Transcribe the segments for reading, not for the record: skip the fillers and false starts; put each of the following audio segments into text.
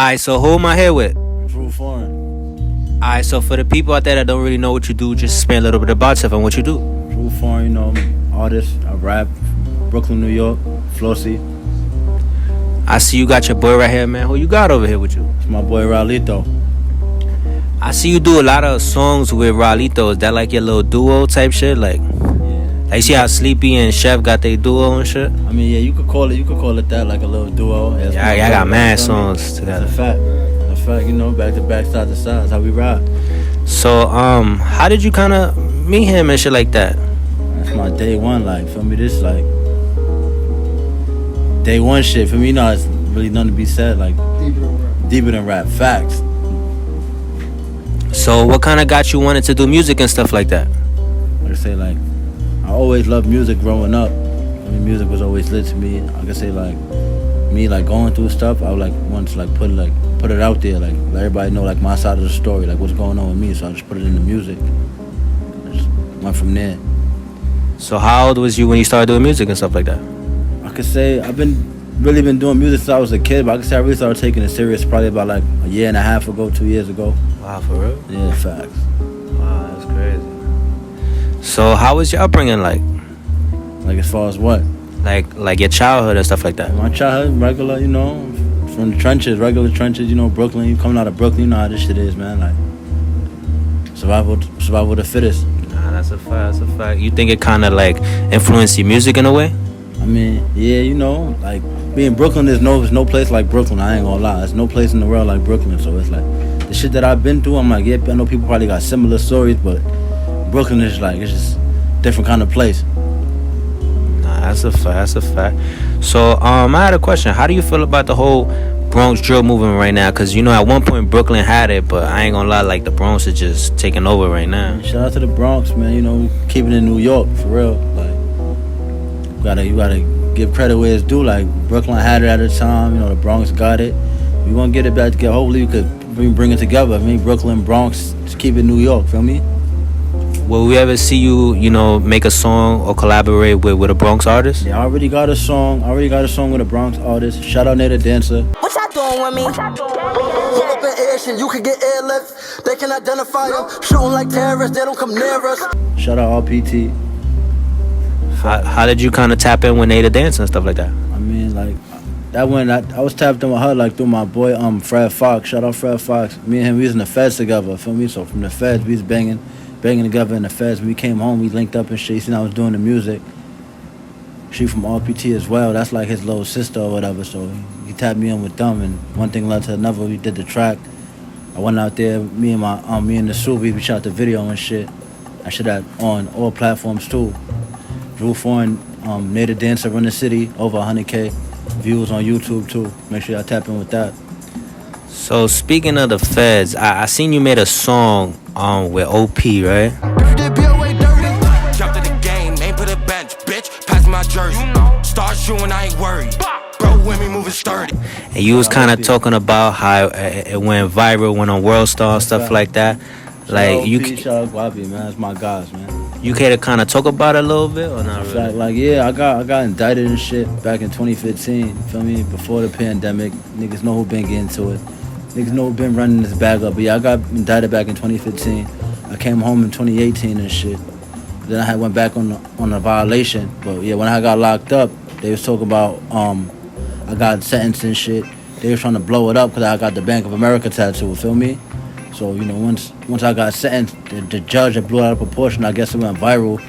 Alright, so who am I here with? Drewl Foreign. Alright, so for the people out there that don't really know what you do, just explain a little bit about yourself and what you do. Drewl Foreign, you know, artist. I rap. Brooklyn, New York. Flossy. I see you got your boy right here, man. Who you got over here with you? It's my boy Ralito. I see you do a lot of songs with Ralito. Is that like your little duo type shit? Like you see how Sleepy and Chef got their duo and shit? I mean, yeah, you could call it that, like a little duo. Yeah, I got mad songs together. That's a fact, you know, back to back, side to side. That's how we ride. So, how did you kind of meet him and shit like that? That's my day one, like, feel me? This, like, day one shit. For me, you know, it's really nothing to be said, like, deeper than rap. Facts. So, what kind of got you wanted to do music and stuff like that? Like I say, like, I always loved music growing up. I mean, music was always lit to me. I could say, like, me, like, going through stuff, I would, like, want to, like, put it out there, like, let everybody know, like, my side of the story, like, what's going on with me. So I just put it in the music. I just went from there. So, how old was you when you started doing music and stuff like that? I could say I've really been doing music since I was a kid, but I could say I really started taking it serious probably about, like, a year and a half ago, 2 years ago. Wow, for real? Yeah, facts. Wow, that's crazy. So, how was your upbringing like? Like, as far as what? Like your childhood and stuff like that? My childhood, regular, you know, from the trenches, regular trenches, you know, Brooklyn. You coming out of Brooklyn, you know how this shit is, man. Like, survival of the fittest. Nah, that's a fact. You think it kind of, like, influenced your music in a way? I mean, yeah, you know, like, being Brooklyn, there's no place like Brooklyn. I ain't gonna lie. There's no place in the world like Brooklyn. So it's like, the shit that I've been through, I'm like, yeah, I know people probably got similar stories, but Brooklyn is like, it's just a different kind of place. Nah, that's a fact. So, I had a question. How do you feel about the whole Bronx drill movement right now? Because, you know, at one point Brooklyn had it, but I ain't gonna lie, like, the Bronx is just taking over right now. Shout out to the Bronx, man. You know, keeping it in New York, for real. Like, you gotta give credit where it's due. Like, Brooklyn had it at the time, you know, the Bronx got it. We gonna get it back together. Hopefully we could bring it together. I mean, Brooklyn, Bronx, just keep it New York, feel me? Will we ever see you, you know, make a song or collaborate with a Bronx artist? Yeah, I already got a song with a Bronx artist. Shout out Nate Dancer. What y'all doing with me? Pull up in action, you can get airlift. They can identify them. Shooting like terrorists, they don't come near us. Shout out RPT. How did you kind of tap in with Nate Dancer and stuff like that? I mean, like, that when I was tapped in with her, like, through my boy Fred Fox. Shout out Fred Fox. Me and him, we was in the feds together, feel me? So from the feds, we was banging together in the feds. When we came home, we linked up and shit. You seen I was doing the music. She from RPT as well. That's like his little sister or whatever. So he tapped me in with them, and one thing led to another. We did the track. I went out there, me and the Sue, we shot the video and shit. I shot that on all platforms too. Drewl Foreign, Nate Dancer, Run the City, over 100K views on YouTube too. Make sure y'all tap in with that. So, speaking of the feds, I seen you made a song with OP, right? Jumped in the game, ain't put a bench, bitch. Pass my jersey. Start shooting, I ain't worried. Bro, with me moving sturdy. And you was kind of talking about how it went viral, went on World Star, stuff like that. Like, shout out Guapi, man. That's my guys, man. You care to kind of talk about it a little bit or not really? Like, yeah, I got indicted and shit back in 2015. You feel me? Before the pandemic, niggas know who been getting to it. Niggas know who been running this bag up. But yeah, I got indicted back in 2015. I came home in 2018 and shit. Then I went back on a violation. But yeah, when I got locked up, they was talking about I got sentenced and shit. They was trying to blow it up because I got the Bank of America tattoo. Feel me? So, you know, once I got sentenced, the judge had blew it out of proportion. I guess it went viral.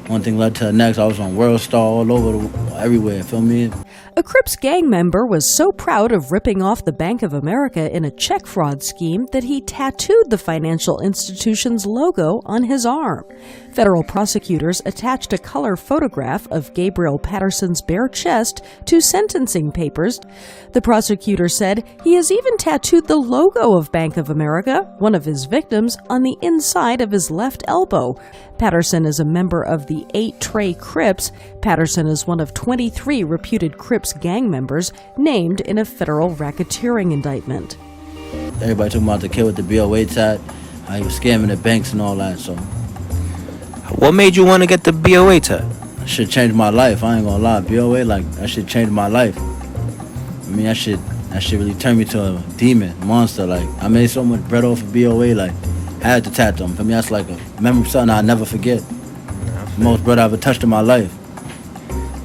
One thing led to the next. I was on World Star all over, everywhere. Feel me? A Crips gang member was so proud of ripping off the Bank of America in a check fraud scheme that he tattooed the financial institution's logo on his arm. Federal prosecutors attached a color photograph of Gabriel Patterson's bare chest to sentencing papers. The prosecutor said he has even tattooed the logo of Bank of America, one of his victims, on the inside of his left elbow. Patterson is a member of the 8 Trey Crips. Patterson is one of 23 reputed Crips gang members named in a federal racketeering indictment. Everybody talking about the kid with the BOA tat, how he was scamming the banks and all that. So, what made you want to get the BOA tat? That shit changed my life. I ain't gonna lie. BOA, like, that shit changed my life. I mean, that shit That shit really turned me to a demon, monster. Like, I made so much bread off of BOA, like, I had to tattoo them. For me, that's like a memory, something I'll never forget. The most bread I ever touched in my life.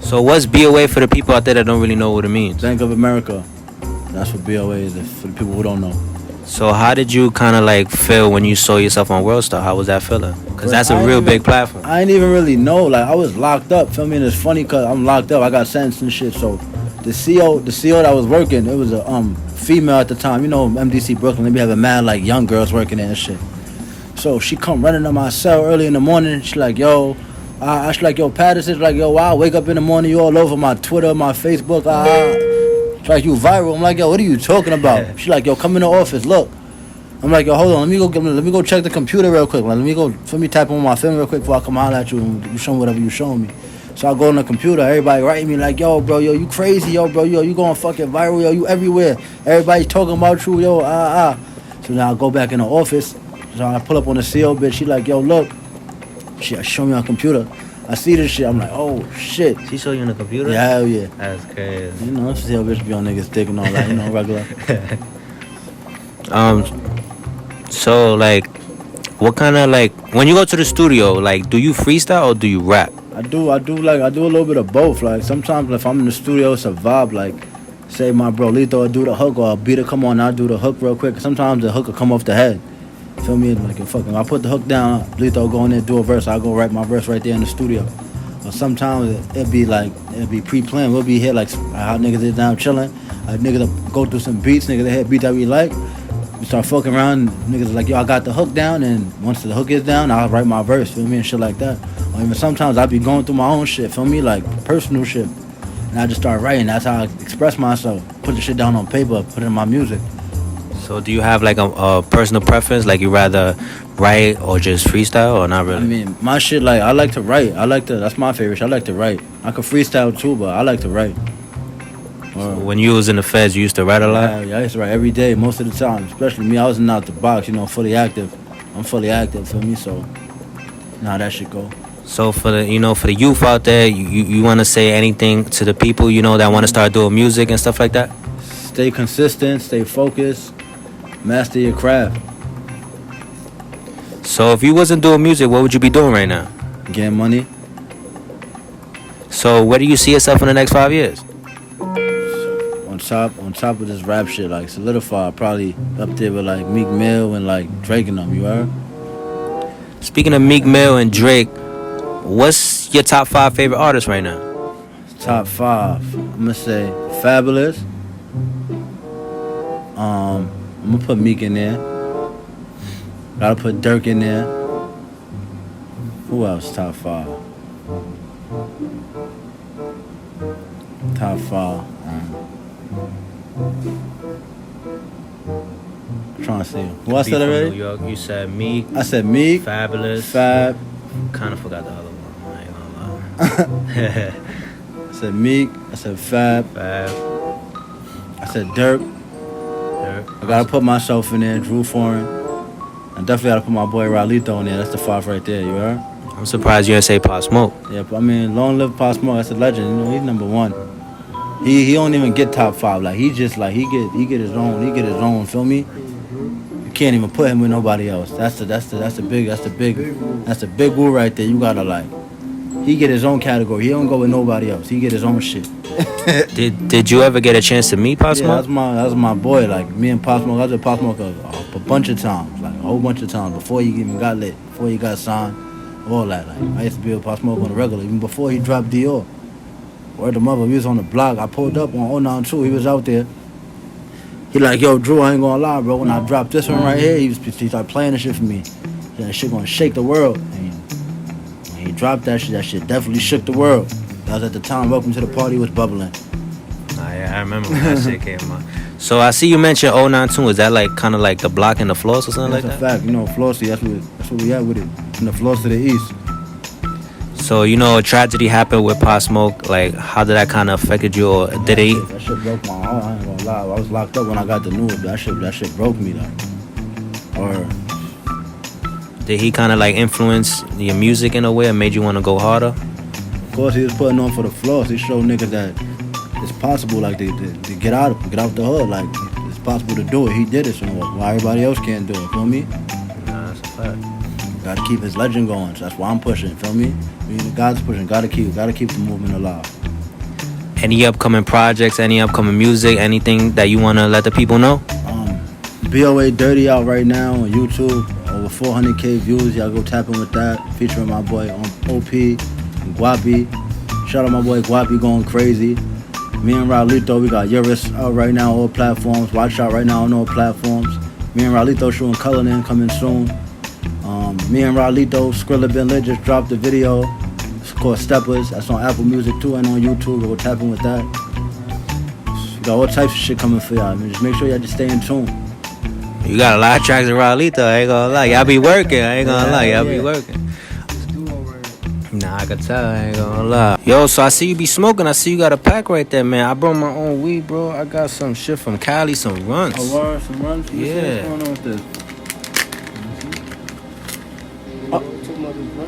So what's BOA for the people out there that don't really know what it means? Bank of America. That's what BOA is, for the people who don't know. So how did you kind of like feel when you saw yourself on World Star? How was that feeling? Because that's a real big platform. I didn't even really know. Like, I was locked up. Feel me? And it's funny because I'm locked up. I got sentenced and shit. So the CO that was working, it was a female at the time. You know, MDC Brooklyn, they be having mad like young girls working there and shit. So she come running to my cell early in the morning. She like, yo, she like, yo, Patterson. She's like, yo, wow, I wake up in the morning, you all over my Twitter, my Facebook. She's like, you viral. I'm like, yo, what are you talking about? She like, yo, come in the office, look. I'm like, yo, hold on, let me go check the computer real quick. Like, let me type on my film real quick before I come holler at you and you show me whatever you showing me. So I go on the computer, everybody writing me like, yo, bro, yo, you crazy, yo, bro, yo, you going fucking viral, yo, you everywhere. Everybody's talking about you, yo, So now I go back in the office. So I pull up on the CO bitch. She like, yo, look. She show me on computer. I see this shit. I'm like, oh shit. She saw you on the computer? Yeah, hell yeah. That's crazy. You know, CO bitch be on niggas dick and all that. You know, regular. So like, what kind of like when you go to the studio, like, do you freestyle or do you rap? I do a little bit of both. Like, sometimes if I'm in the studio, it's a vibe. Like, say my bro Lito will do the hook or a beater come on, I'll do the hook real quick. Sometimes the hook will come off the head. Feel me? Like, I put the hook down, Lito go in there, do a verse, I'll go write my verse right there in the studio. Or sometimes it'd be pre-planned. We'll be here like how niggas is down chilling. Niggas will go through some beats, niggas that hit beats that we like. We start fucking around, niggas like, yo, I got the hook down, and once the hook is down, I'll write my verse, feel me, and shit like that. Or even sometimes I'll be going through my own shit, feel me, like personal shit. And I just start writing, that's how I express myself. Put the shit down on paper, put it in my music. So do you have like a personal preference, like you rather write or just freestyle or not really? I mean, my shit, like, I like to write. That's my favorite shit, I like to write. I could freestyle too, but I like to write. So when you was in the feds, you used to write a lot? Yeah, I used to write every day, most of the time. Especially me, I wasn't out the box, you know, fully active. I'm fully active, feel me? So, nah, that shit go. So for the youth out there, you want to say anything to the people, that want to start doing music and stuff like that? Stay consistent, stay focused, master your craft. So if you wasn't doing music, what would you be doing right now? Getting money. So where do you see yourself in the next 5 years? On top of this rap shit, like solidified, probably up there with like Meek Mill and like Drake and them, you heard? Speaking of Meek Mill and Drake, what's your top 5 favorite artists right now? Top 5, I'm gonna say Fabulous. I'm gonna put Meek in there. Gotta put Dirk in there. Who else? Top 5. Top 5. I'm trying to see. Who I said already? New York. You said Meek. I said Meek. Fabulous. Fab. Kind of forgot the other one. I ain't gonna lie. I said Meek. I said Fab. I said Dirk. I gotta put myself in there. Drew Foreign. I definitely gotta put my boy Ralito in there. That's the 5 right there. You heard? I'm surprised you didn't say Pop Smoke. Yeah, but I mean, long live Pop Smoke. That's a legend. You know, he's number 1. He don't even get top 5. Like, he just like he get his own. Feel me? You can't even put him with nobody else. That's the big woo right there. You gotta like. He get his own category. He don't go with nobody else. He get his own shit. Did you ever get a chance to meet Pop Smoke? Yeah, that's my boy. Like, me and Pop Smoke, I was with Pop Smoke a bunch of times, like a whole bunch of times before he even got lit, before he got signed, all that. Like, I used to be with Pop Smoke on the regular, even before he dropped Dior. Word the mother, we was on the block. I pulled up on 092. He was out there. He like, yo, Drew, I ain't gonna lie, bro. When I dropped this one right here, he started playing the shit for me. That shit gonna shake the world. And when he dropped that shit definitely shook the world. That was at the time. Welcome to the Party was bubbling. I remember when that shit came out. So I see you mentioned 092. Is that like kind of like the block and the floors or something like that? That's a fact. You know, Flossie, that's what we at with it. From the floors to the east. So, a tragedy happened with Pop Smoke. Like, how did that kind of affected you? Or did he? That shit broke my heart. I ain't gonna lie. I was locked up when I got the news. That shit broke me, though. Or did he kind of like influence your music in a way and made you want to go harder? Of course, he was putting on for the floors. He showed niggas that it's possible, like, to get out the hood. Like, it's possible to do it. He did it, so why everybody else can't do it? Feel me? Nah, that's a fact. Gotta keep his legend going. So that's why I'm pushing. Feel me? God's pushing. Gotta keep the movement alive. Any upcoming projects? Any upcoming music? Anything that you wanna let the people know? BOA Dirty out right now on YouTube. Over 400K views. Y'all go tap in with that. Featuring my boy OP and Guapi. Shout out my boy Guapi going crazy. Me and Raulito, we got Yuris out right now on all platforms. Watch out right now on all platforms. Me and Raulito shooting Color In coming soon. Me and Raulito, Skrilla Been Lit just dropped the video. It's called Steppers. That's on Apple Music too and on YouTube. Go tap in with that. We got all types of shit coming for y'all. I mean, just make sure y'all just stay in tune. You got a lot of tracks with Raulito, I ain't gonna lie. Y'all be working, I ain't gonna lie. Y'all be working. Nah, I can tell, I ain't gonna lie. Yo, so I see you be smoking. I see you got a pack right there, man. I brought my own weed, bro. I got some shit from Cali, some runs. Oh, wow, some runs? Yeah. What's going on with this?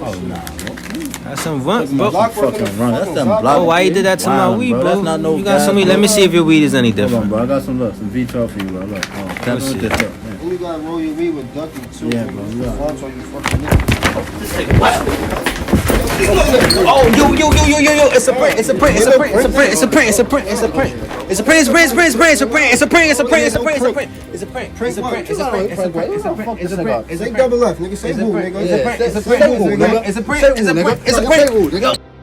Oh, nah, bro. That's some runs, bro. Fucking run. That's them block. Oh, why you did that to my weed, bro? That's not no you got some gas, weed. Let me see if your weed is any Hold different. on, bro. I got some V12 for you, bro. Look. Tap in with this, look. And you gotta roll your weed with Ducky too. Yeah, bro. You Yeah. got on you fucking nigga. Oh, yo, it's a print, it's a print, it's a print, it's a print, it's a print, it's a print, it's a print. It's a print, it's a print, it's a print, it's a print, it's a print, it's a print, it's a print, it's a print, it's a print, it's a print, it's a print, it's a print, it's a print, it's a print, Say double left, nigga. Say who, nigga. it's a print, it's a print, it's a print, it's a print, it's a print, it's a print.